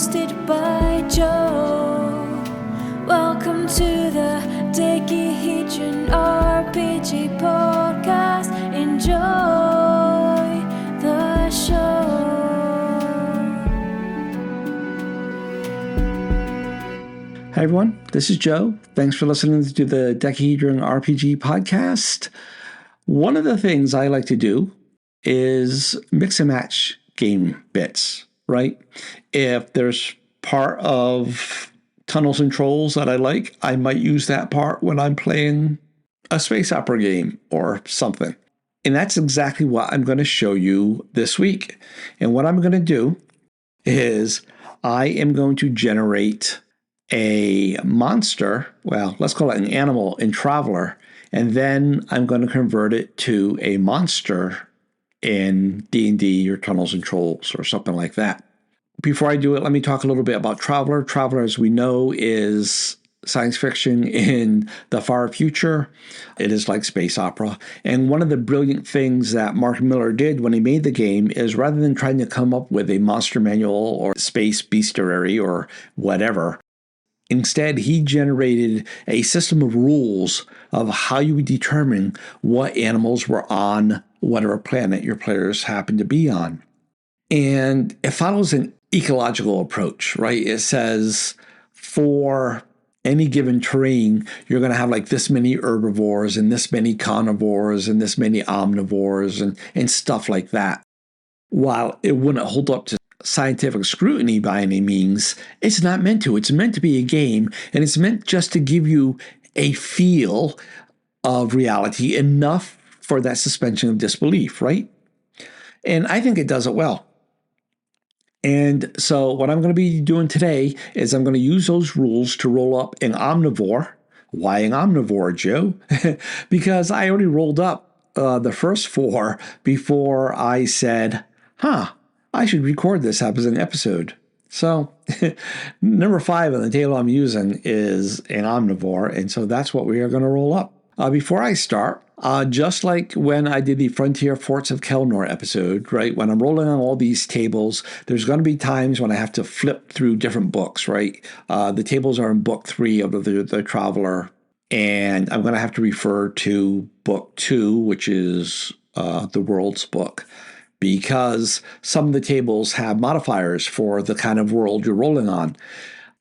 hosted by Joe. Welcome to the Decahedron RPG podcast. Enjoy the show. Hi everyone, this is Joe. Thanks for listening to the Decahedron RPG podcast. One of the things I like to do is mix and match game bits, right? If there's part of Tunnels and Trolls that I like, I might use that part when I'm playing a space opera game or something. And that's exactly what I'm going to show you this week. And what I'm going to do is I am going to generate a monster, well, let's call it an animal in Traveler, and then I'm going to convert it to a monster in D&D or Tunnels and Trolls or something like that. Before I do it, let me talk a little bit about Traveler. Traveler, as we know, is science fiction in the far future. It is like space opera. And one of the brilliant things that Mark Miller did when he made the game is rather than trying to come up with a monster manual or space bestiary or whatever, instead, he generated a system of rules of how you would determine what animals were on whatever planet your players happen to be on. And it follows an ecological approach, right? It says for any given terrain, you're going to have like this many herbivores and this many carnivores and this many omnivores and stuff like that. While it wouldn't hold up to scientific scrutiny by any means, it's not meant to. It's meant to be a game, and it's meant just to give you a feel of reality enough for that suspension of disbelief, right? And I think it does it well. And so what I'm going to be doing today is I'm going to use those rules to roll up an omnivore. Why an omnivore, Joe? Because I already rolled up the first four before I said, I should record this as an episode. So number 5 on the table I'm using is an omnivore, and so that's what we are going to roll up. Before I start, just like when I did the Frontier Forts of Kelnor episode, right? When I'm rolling on all these tables, there's going to be times when I have to flip through different books, right? The tables are in book 3 of the Traveler, and I'm going to have to refer to book 2, which is the World's book, because some of the tables have modifiers for the kind of world you're rolling on.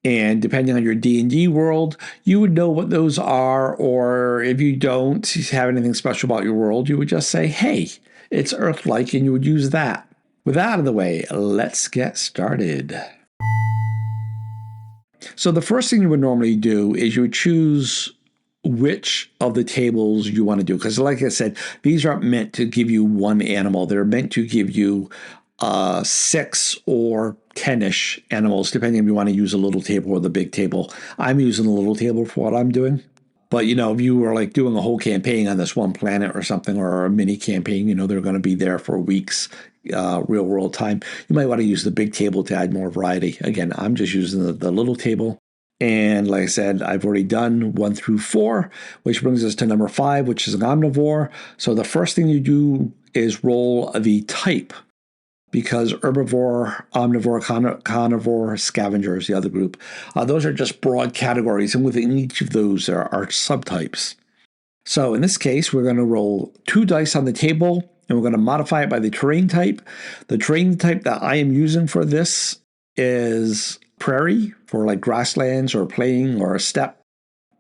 And depending on your D&D world, you would know what those are, or if you don't have anything special about your world, you would just say, hey, it's Earth-like, and you would use that. With that out of the way, let's get started. So the first thing you would normally do is you would choose which of the tables you want to do. Because like I said, these aren't meant to give you one animal. They're meant to give you 6 or 10-ish animals, depending if you want to use a little table or the big table. I'm using the little table for what I'm doing. But, if you were like doing a whole campaign on this one planet or something, or a mini campaign, they're going to be there for weeks, real world time. You might want to use the big table to add more variety. Again, I'm just using the little table. And like I said, I've already done 1 through 4, which brings us to number 5, which is an omnivore. So the first thing you do is roll the type, because herbivore, omnivore, carnivore, scavenger is the other group. Those are just broad categories, and within each of those there are subtypes. So in this case, we're going to roll 2 dice on the table, and we're going to modify it by the terrain type. The terrain type that I am using for this is prairie, for like grasslands or plain or a steppe.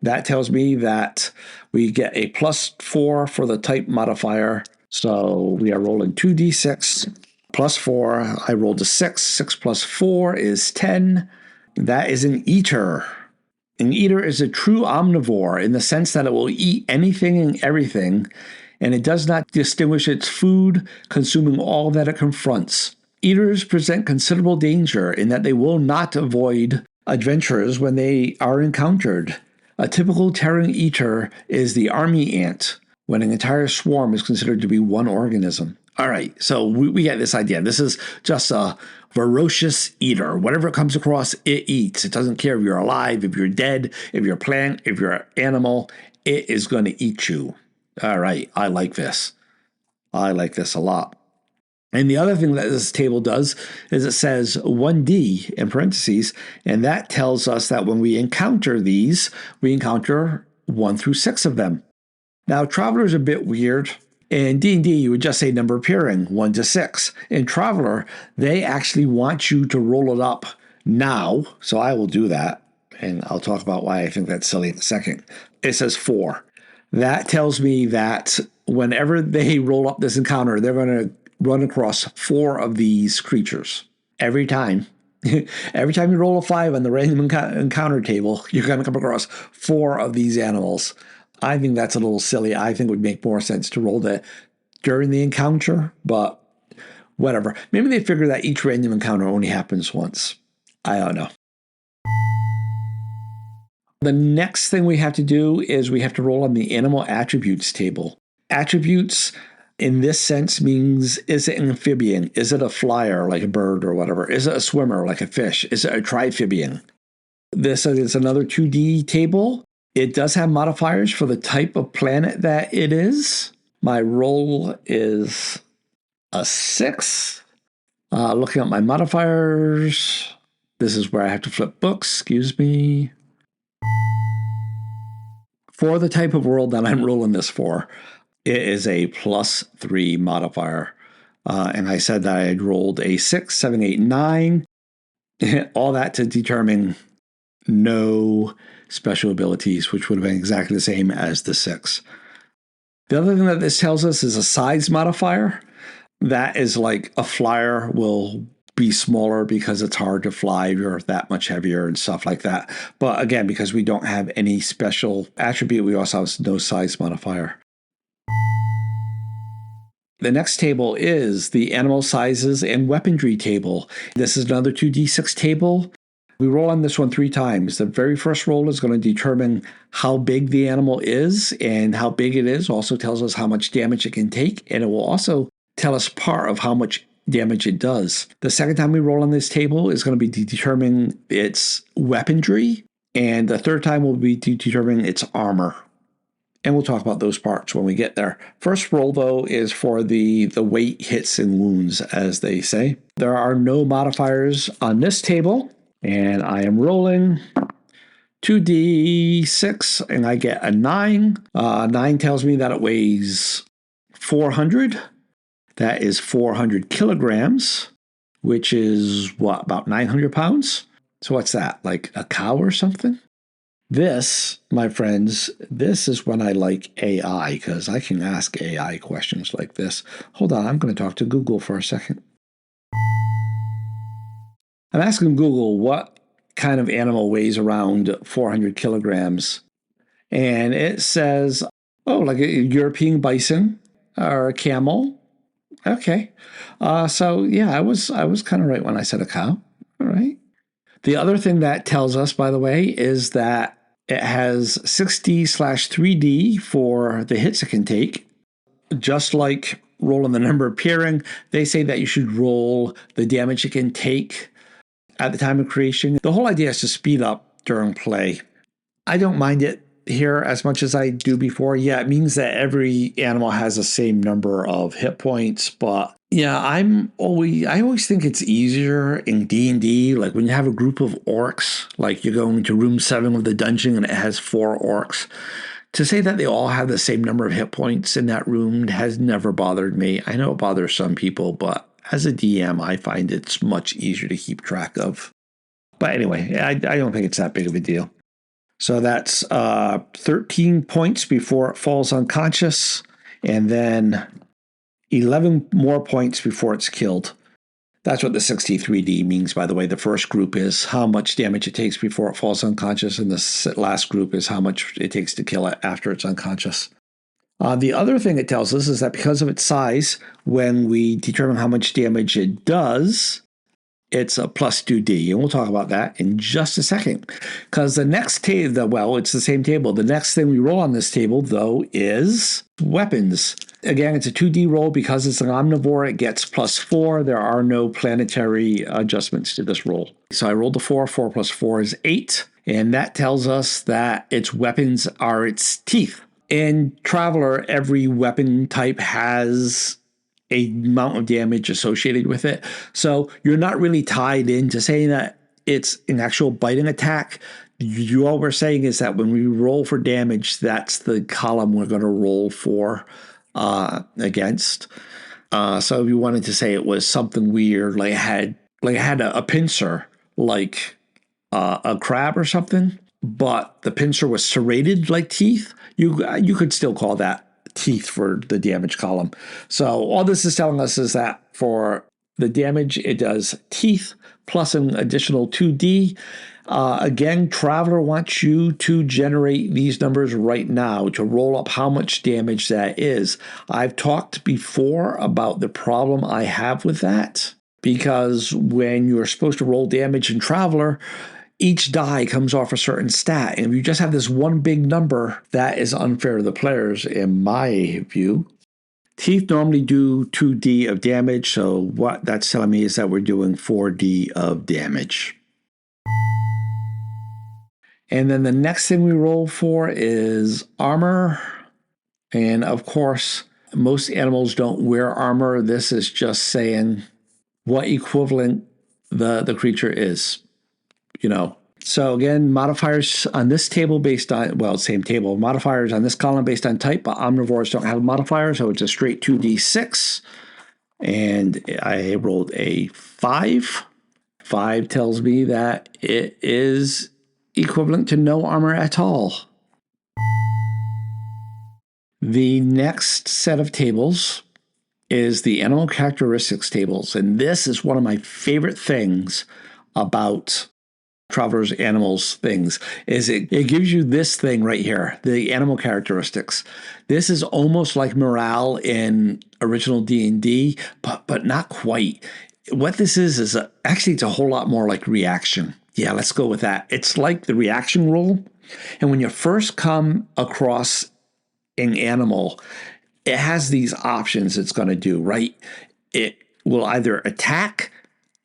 That tells me that we get a +4 for the type modifier. So we are rolling 2d6 +4. I rolled a 6. 6 + 4 is 10. That is an eater. An eater is a true omnivore in the sense that it will eat anything and everything, and it does not distinguish its food, consuming all that it confronts. Eaters present considerable danger in that they will not avoid adventurers when they are encountered. A typical Terran eater is the army ant, when an entire swarm is considered to be one organism. All right, so we get this idea. This is just a ferocious eater. Whatever it comes across, it eats. It doesn't care if you're alive, if you're dead, if you're a plant, if you're an animal, it is going to eat you. All right, I like this. I like this a lot. And the other thing that this table does is it says 1D in parentheses, and that tells us that when we encounter these, we encounter 1 through 6 of them. Now, Traveler is a bit weird. In D&D, you would just say number appearing, 1 to 6. In Traveler, they actually want you to roll it up now, so I will do that, and I'll talk about why I think that's silly in a second. It says 4. That tells me that whenever they roll up this encounter, they're going to run across 4 of these creatures every time. Every time you roll a 5 on the random encounter table, you're going to come across 4 of these animals. I think that's a little silly. I think it would make more sense to roll that during the encounter, but whatever. Maybe they figure that each random encounter only happens once. I don't know. The next thing we have to do is we have to roll on the animal attributes table. Attributes in this sense means, is it an amphibian? Is it a flyer like a bird or whatever? Is it a swimmer like a fish? Is it a trifibian? This is another 2D table. It does have modifiers for the type of planet that it is. My roll is a 6. Looking at my modifiers, this is where I have to flip books, excuse me. For the type of world that I'm rolling this for, it is a +3 modifier. And I said that I had rolled a 6, 7, 8, 9. All that to determine no special abilities, which would have been exactly the same as the 6. The other thing that this tells us is a size modifier. That is like a flyer will be smaller because it's hard to fly. You're that much heavier and stuff like that. But again, because we don't have any special attribute, we also have no size modifier. The next table is the animal sizes and weaponry table. This is another 2d6 table. We roll on this one 3 times. The very first roll is going to determine how big the animal is, and how big it is also tells us how much damage it can take, and it will also tell us part of how much damage it does. The second time we roll on this table is going to be to determine its weaponry, and the third time will be to determine its armor. And we'll talk about those parts when we get there. First roll, though, is for the weight, hits, and wounds, as they say. There are no modifiers on this table. And I am rolling 2d6, and I get a 9. 9 tells me that it weighs 400. That is 400 kilograms, which is, about 900 pounds? So what's that, like a cow or something? This, my friends, this is when I like AI, because I can ask AI questions like this. Hold on, I'm going to talk to Google for a second. I'm asking Google what kind of animal weighs around 400 kilograms. And it says, like a European bison or a camel. Okay. So yeah, I was kind of right when I said a cow. All right. The other thing that tells us, by the way, is that it has 6D/3D for the hits it can take. Just like rolling the number appearing, they say that you should roll the damage it can take at the time of creation. The whole idea is to speed up during play. I don't mind it here as much as I do before. Yeah, it means that every animal has the same number of hit points, but yeah, I always think it's easier in D&D, like when you have a group of orcs, like you're going to room 7 of the dungeon and it has 4 orcs, to say that they all have the same number of hit points in that room has never bothered me. I know it bothers some people, but as a DM, I find it's much easier to keep track of. But anyway, I don't think it's that big of a deal. So that's 13 points before it falls unconscious, and then 11 more points before it's killed. That's what the 63D means, by the way. The first group is how much damage it takes before it falls unconscious, and the last group is how much it takes to kill it after it's unconscious. The other thing it tells us is that because of its size, when we determine how much damage it does, it's a +2D. And we'll talk about that in just a second. Because the next table, it's the same table. The next thing we roll on this table, though, is weapons. Again, it's a 2D roll. Because it's an omnivore, it gets +4. There are no planetary adjustments to this roll. So I rolled a 4. 4 + 4 is 8. And that tells us that its weapons are its teeth. In Traveler, every weapon type has amount of damage associated with it. So you're not really tied into saying that it's an actual biting attack. All we're saying is that when we roll for damage, that's the column we're going to roll for against. So if you wanted to say it was something weird, like it had a pincer, like a crab or something, but the pincer was serrated like teeth, you could still call that teeth for the damage column. So all this is telling us is that for the damage, it does teeth plus an additional 2D. Again, Traveler wants you to generate these numbers right now to roll up how much damage that is. I've talked before about the problem I have with that, because when you're supposed to roll damage in Traveler, each die comes off a certain stat. And if you just have this one big number, that is unfair to the players, in my view. Teeth normally do 2D of damage, so what that's telling me is that we're doing 4D of damage. And then the next thing we roll for is armor. And of course, most animals don't wear armor. This is just saying what equivalent the creature is, So again, modifiers on this table based on, same table, modifiers on this column based on type, but omnivores don't have a modifier, so it's a straight 2d6. And I rolled a 5. 5 tells me that it is equivalent to no armor at all. The next set of tables is the animal characteristics tables, and this is one of my favorite things about Traveler's Animals things, is it gives you this thing right here, the animal characteristics. This is almost like morale in original D&D, but not quite. What this is actually it's a whole lot more like reaction. Yeah, let's go with that. It's like the reaction roll. And when you first come across an animal, it has these options it's going to do, right? It will either attack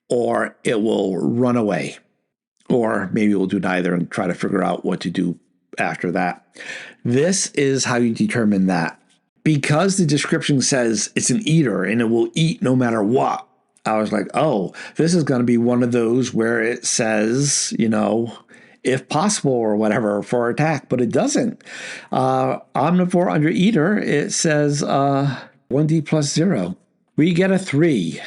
or it will run away. Or maybe we'll do neither and try to figure out what to do after that. This is how you determine that. Because the description says it's an eater and it will eat no matter what, I was like, oh, this is going to be one of those where it says, if possible or whatever for attack, but it doesn't. Omnivore under eater, it says 1d plus 0. We get a 3.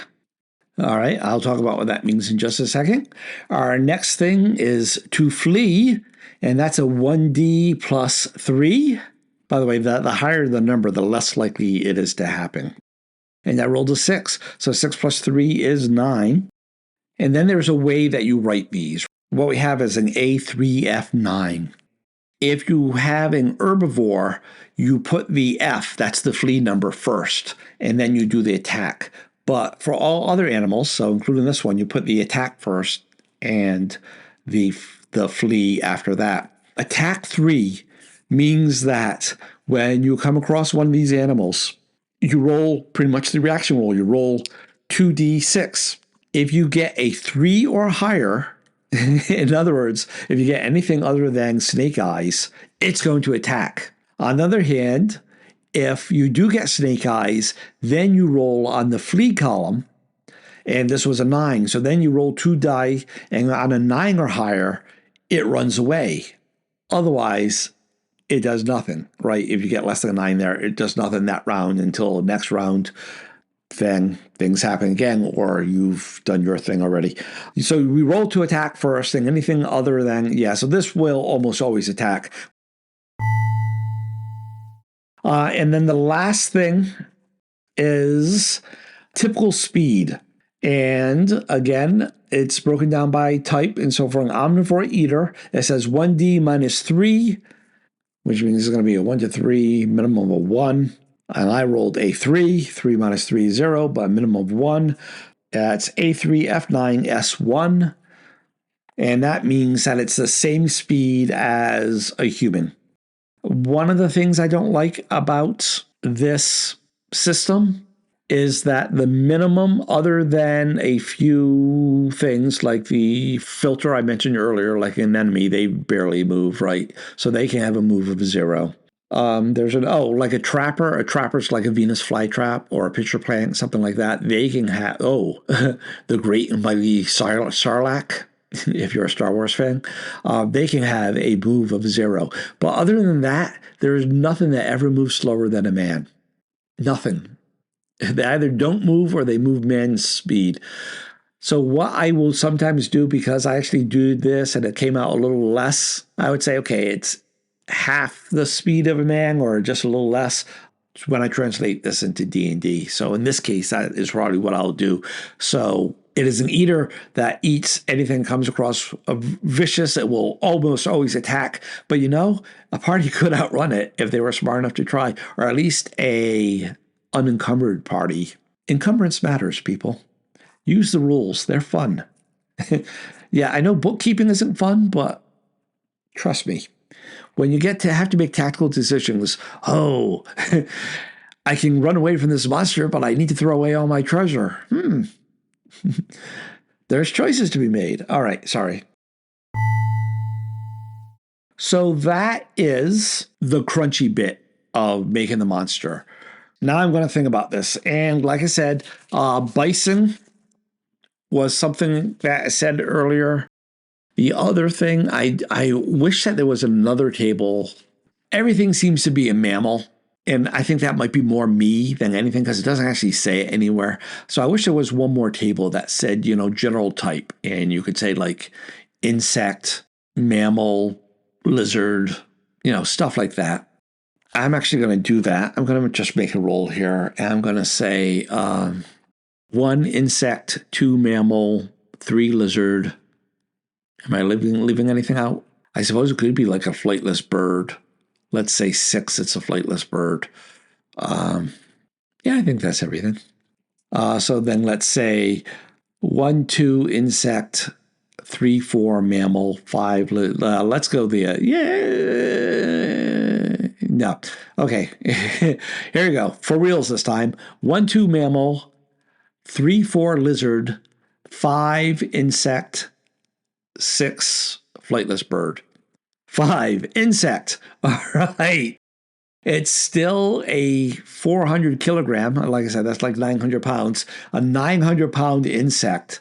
All right, I'll talk about what that means in just a second. Our next thing is to flee, and that's a 1d plus 3. By the way, the higher the number, the less likely it is to happen. And I rolled a 6, so 6 plus 3 is 9. And then there's a way that you write these. What we have is an A3F9. If you have an herbivore, you put the F, that's the flee number, first, and then you do the attack. But for all other animals, so including this one, you put the attack first and the flee after that. Attack 3 means that when you come across one of these animals, you roll pretty much the reaction roll. You roll 2d6. If you get a 3 or higher, in other words, if you get anything other than snake eyes, it's going to attack. On the other hand, if you do get snake eyes, then you roll on the flee column, and this was a 9. So then you roll 2 die, and on a 9 or higher, it runs away. Otherwise, it does nothing, right? If you get less than a 9 there, it does nothing that round until the next round. Then things happen again, or you've done your thing already. So we roll to attack first, and anything other than, so this will almost always attack. And then the last thing is typical speed. And again, it's broken down by type. And so for an omnivore eater, it says 1d minus 3, which means it's going to be a 1 to 3, minimum of 1. And I rolled a 3. 3 minus 3 is 0, but a minimum of 1. That's A3F9S1. And that means that it's the same speed as a human. One of the things I don't like about this system is that the minimum, other than a few things like the filter I mentioned earlier, like an enemy, they barely move, right? So they can have a move of 0. There's like a trapper. A trapper's like a Venus flytrap or a pitcher plant, something like that. They can have, the great and mighty Sarlacc, if you're a Star Wars fan, they can have a move of 0. But other than that, there is nothing that ever moves slower than a man. Nothing. They either don't move or they move man's speed. So what I will sometimes do, because I actually do this and it came out a little less, I would say, okay, it's half the speed of a man or just a little less when I translate this into D&D. So in this case, that is probably what I'll do. So it is an eater that eats anything comes across vicious. It will almost always attack. But a party could outrun it if they were smart enough to try, or at least a unencumbered party. Encumbrance matters, people. Use the rules. They're fun. Yeah, I know bookkeeping isn't fun, but trust me, when you get to have to make tactical decisions, I can run away from this monster, but I need to throw away all my treasure. There's choices to be made. All right, sorry. So that is the crunchy bit of making the monster. Now I'm going to think about this. And like I said, bison was something that I said earlier. The other thing, I wish that there was another table. Everything seems to be a mammal. And I think that might be more me than anything because it doesn't actually say it anywhere. So I wish there was one more table that said, general type. And you could say like insect, mammal, lizard, stuff like that. I'm actually going to do that. I'm going to just make a roll here. And I'm going to say 1 insect, 2 mammal, 3 lizard. Am I leaving anything out? I suppose it could be like a flightless bird. Let's say 6, it's a flightless bird. Yeah, I think that's everything. So then let's say 1, 2 insect, 3, 4 mammal, 5. Let's go no. Okay. Here you go. For reals this time. 1, 2 mammal, 3, 4 lizard, 5 insect, 6 flightless bird. 5 insect. All right. It's still a 400 kilogram. Like I said, that's like 900 pounds. A 900-pound insect.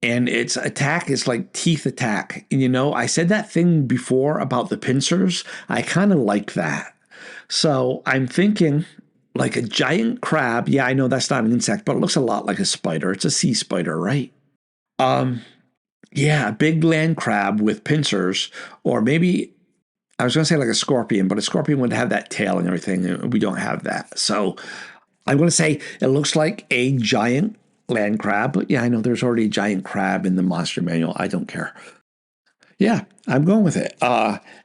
And its attack is like teeth attack. And I said that thing before about the pincers. I kind of like that. So I'm thinking like a giant crab. Yeah, I know that's not an insect, but it looks a lot like a spider. It's a sea spider, right? Yeah, a big land crab with pincers, or maybe I was going to say like a scorpion, but a scorpion would have that tail and everything. We don't have that. So I'm going to say it looks like a giant land crab. But yeah, I know there's already a giant crab in the monster manual. I don't care. Yeah, I'm going with it.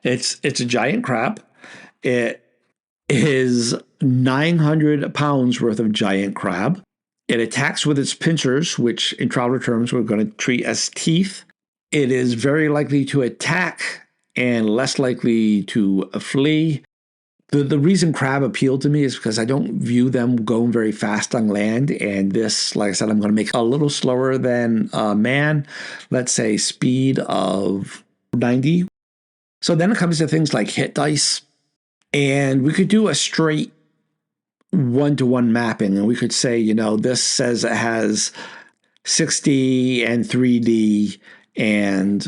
It's a giant crab. It is 900 pounds worth of giant crab. It attacks with its pincers, which in Trotter terms we're going to treat as teeth. It is very likely to attack and less likely to flee. The reason crab appealed to me is because I don't view them going very fast on land. And this, like I said, I'm going to make a little slower than man. Let's say speed of 90. So then it comes to things like hit dice. And we could do a straight 1-to-1 mapping. And we could say, this says it has 6D and 3D, and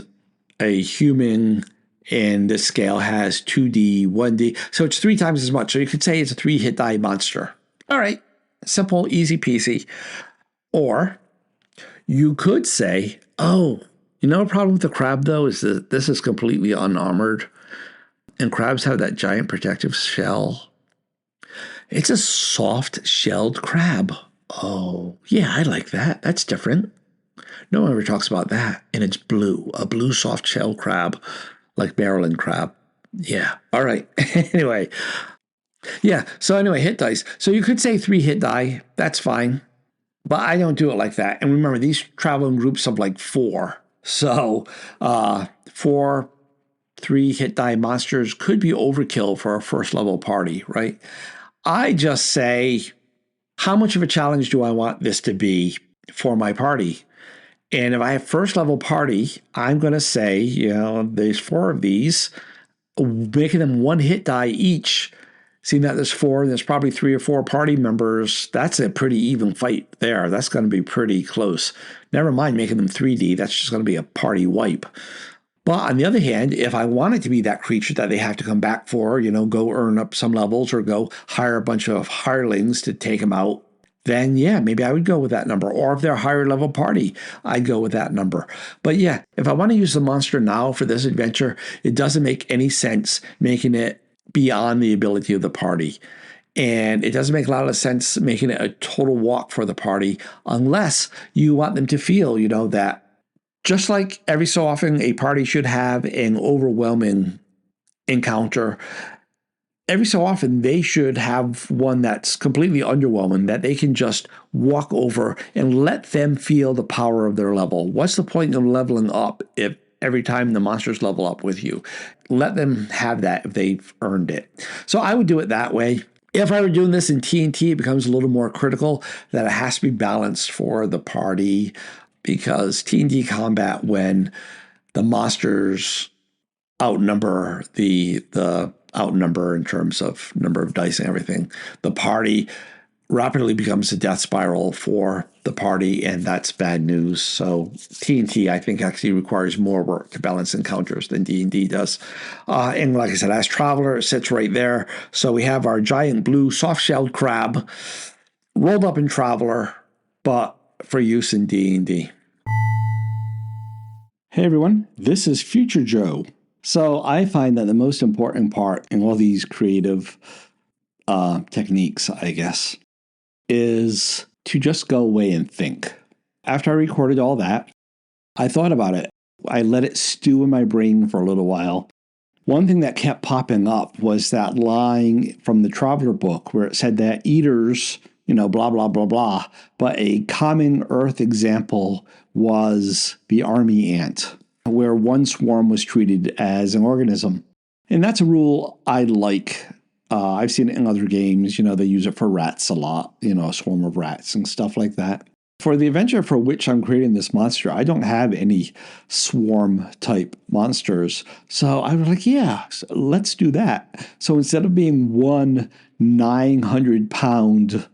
a human in this scale has 2D, 1D. So it's 3 times as much. So you could say it's a 3-hit die monster. All right. Simple, easy peasy. Or you could say, the problem with the crab, though, is that this is completely unarmored. And crabs have that giant protective shell. It's a soft-shelled crab. Oh, yeah, I like that. That's different. No one ever talks about that. And it's blue. A blue soft-shell crab, like Maryland crab. Yeah. All right. Anyway. Yeah. So anyway, hit dice. So you could say 3 hit die. That's fine. But I don't do it like that. And remember, these travel in groups of like 4. So 4 3-hit die monsters could be overkill for a first-level party, right? I just say, how much of a challenge do I want this to be for my party? And if I have first-level party, I'm going to say, there's 4 of these. making them one hit die each, seeing that there's four, and there's probably 3 or 4 party members, that's a pretty even fight there. That's going to be pretty close. Never mind making them 3D, that's just going to be a party wipe. But on the other hand, if I want it to be that creature that they have to come back for, go earn up some levels or go hire a bunch of hirelings to take them out, then yeah, maybe I would go with that number. Or if they're a higher level party, I'd go with that number. But yeah, if I want to use the monster now for this adventure, it doesn't make any sense making it beyond the ability of the party. And it doesn't make a lot of sense making it a total walk for the party unless you want them to feel, that just like every so often a party should have an overwhelming encounter, every so often they should have one that's completely underwhelming that they can just walk over and let them feel the power of their level. What's the point of leveling up if every time the monsters level up with you? Let them have that if they've earned it. So I would do it that way. If I were doing this in TNT, it becomes a little more critical that it has to be balanced for the party, because TNT combat, when the monsters outnumber the outnumber in terms of number of dice and everything, the party rapidly becomes a death spiral for the party, and that's bad news. So TNT, I think, actually requires more work to balance encounters than D&D does. And like I said, as Traveler, it sits right there. So we have our giant blue soft-shelled crab rolled up in Traveler, but for use in D&D. Hey everyone, this is Future Joe. So I find that the most important part in all these creative techniques, I guess, is to just go away and think. After I recorded all that, I thought about it. I let it stew in my brain for a little while. One thing that kept popping up was that line from the Traveler book where it said that eaters, blah, blah, blah, blah. But a common Earth example was the army ant, where one swarm was treated as an organism. And that's a rule I like. I've seen it in other games. They use it for rats a lot, a swarm of rats and stuff like that. For the adventure for which I'm creating this monster, I don't have any swarm type monsters. So I was like, yeah, let's do that. So instead of being one 900-pound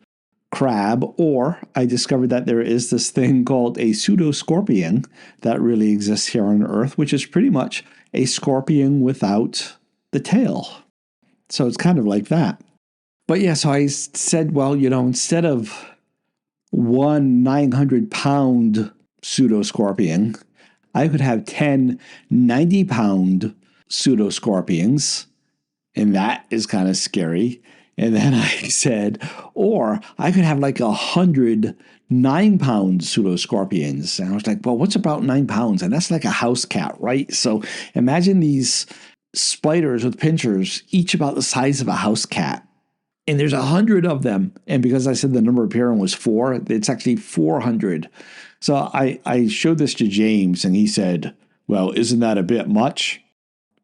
crab, or I discovered that there is this thing called a pseudo-scorpion that really exists here on Earth, which is pretty much a scorpion without the tail. So it's kind of like that. But yeah, so I said, well, instead of one 900-pound pseudo-scorpion, I could have 10 90-pound pseudo-scorpions, and that is kind of scary. And then I said, or I could have like 100 9-pound pseudo-scorpions. And I was like, well, what's about 9 pounds? And that's like a house cat, right? So imagine these spiders with pinchers, each about the size of a house cat. And there's 100 of them. And because I said the number appearing was 4, it's actually 400. So I showed this to James, and he said, well, isn't that a bit much?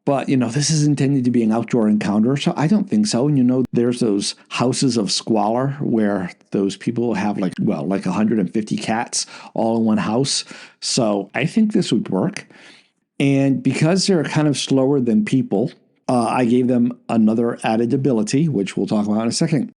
But, this is intended to be an outdoor encounter, so I don't think so. And, there's those houses of squalor where those people have like 150 cats all in one house. So I think this would work. And because they're kind of slower than people, I gave them another added ability, which we'll talk about in a second.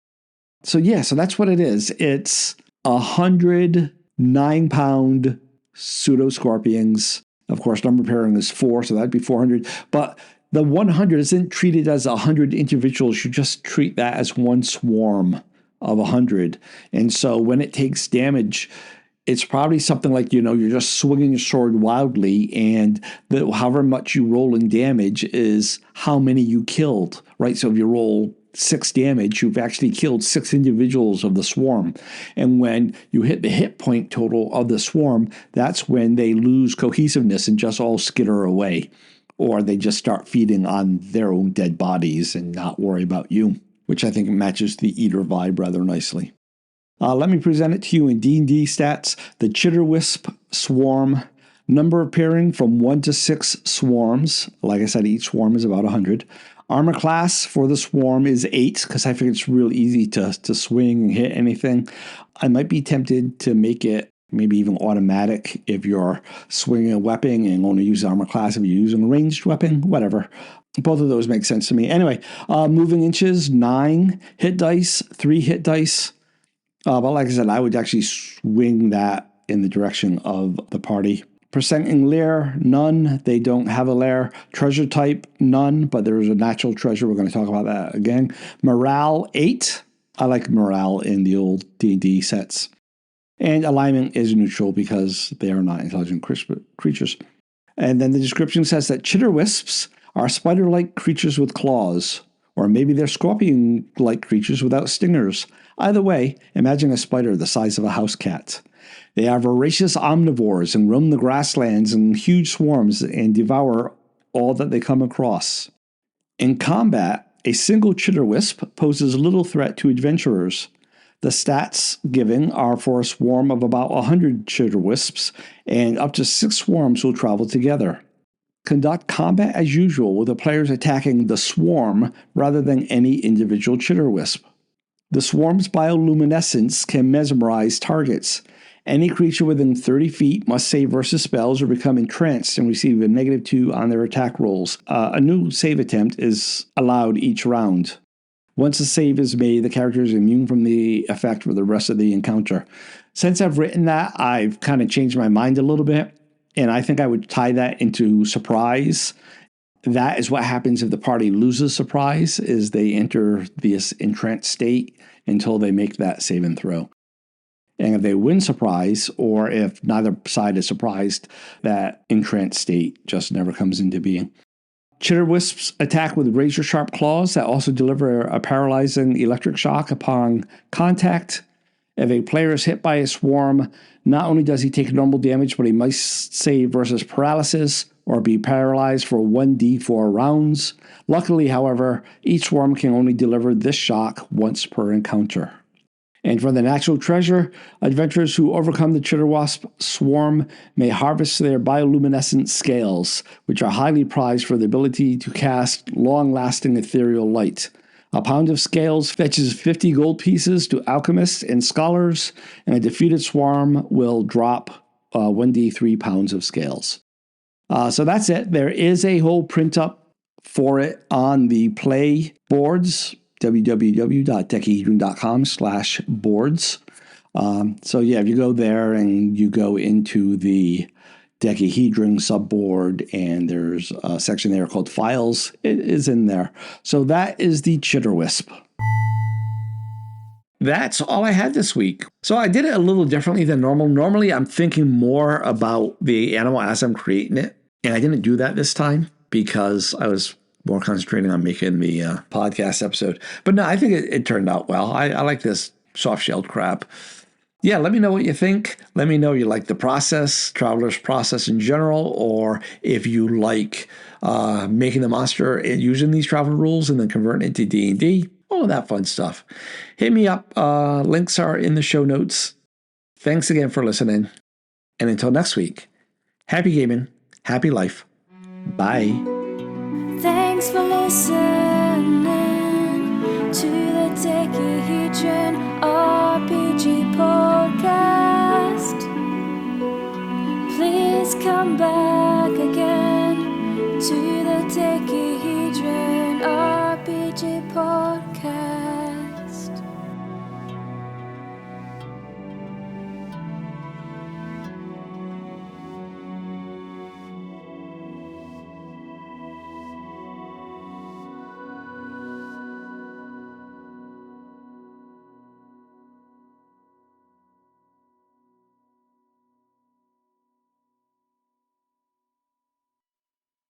So yeah, so that's what it is. It's 100 9-pound pseudo-scorpions. Of course, number pairing is 4, so that'd be 400. But the 100 isn't treated as 100 individuals. You just treat that as one swarm of 100. And so when it takes damage, it's probably something like, you're just swinging your sword wildly, and however much you roll in damage is how many you killed, right? So if you roll 6 damage, you've actually killed 6 individuals of the swarm. And when you hit the hit point total of the swarm, that's when they lose cohesiveness and just all skitter away. Or they just start feeding on their own dead bodies and not worry about you, which I think matches the eater vibe rather nicely. Let me present it to you in D&D stats. The Chitterwisp Swarm, number appearing from 1 to 6 swarms. Like I said, each swarm is about 100. Armor class for the swarm is 8, because I figure it's real easy to swing and hit anything. I might be tempted to make it maybe even automatic if you're swinging a weapon and only use armor class if you're using a ranged weapon, whatever. Both of those make sense to me. Anyway, moving inches, 9 hit dice, 3 hit dice. But like I said, I would actually swing that in the direction of the party. Percenting lair, none. They don't have a lair. Treasure type, none, but there's a natural treasure. We're going to talk about that again. Morale, 8. I like morale in the old D&D sets. And alignment is neutral because they are not intelligent creatures. And then the description says that chitterwisps are spider-like creatures with claws, or maybe they're scorpion-like creatures without stingers. Either way, imagine a spider the size of a house cat. They are voracious omnivores and roam the grasslands in huge swarms and devour all that they come across. In combat, a single chitterwisp poses little threat to adventurers. The stats given are for a swarm of about 100 chitterwisps, and up to 6 swarms will travel together. Conduct combat as usual, with the players attacking the swarm rather than any individual chitterwisp. The swarm's bioluminescence can mesmerize targets. Any creature within 30 feet must save versus spells or become entranced and receive a -2 on their attack rolls. A new save attempt is allowed each round. Once a save is made, the character is immune from the effect for the rest of the encounter. Since I've written that, I've kind of changed my mind a little bit, and I think I would tie that into surprise. That is what happens if the party loses surprise, is they enter this entranced state until they make that save and throw. And if they win surprise, or if neither side is surprised, that entranced state just never comes into being. Chitterwisps attack with razor-sharp claws that also deliver a paralyzing electric shock upon contact. If a player is hit by a swarm, not only does he take normal damage, but he must save versus paralysis or be paralyzed for 1d4 rounds. Luckily, however, each swarm can only deliver this shock once per encounter. And for the natural treasure, adventurers who overcome the chitterwasp swarm may harvest their bioluminescent scales, which are highly prized for the ability to cast long-lasting ethereal light. A pound of scales fetches 50 gold pieces to alchemists and scholars, and a defeated swarm will drop 1d3 pounds of scales. So that's it. There is a whole print-up for it on the play boards, www.decahedron.com/boards. So yeah, if you go there and you go into the Decahedron subboard, and there's a section there called Files, it is in there. So that is the Chitterwisp. That's all I had this week. So I did it a little differently than normal. Normally, I'm thinking more about the animal as I'm creating it, and I didn't do that this time because I was more concentrating on making the podcast episode. But no, I think it turned out well. I like this soft-shelled crab. Yeah, let me know what you think. Let me know you like the process, Traveler's process in general, or if you like making the monster and using these travel rules and then converting it to D&D. All of that fun stuff. Hit me up. Links are in the show notes. Thanks again for listening. And until next week, happy gaming, happy life. Bye. Thanks for listening to the Decahedron RPG podcast. Please come back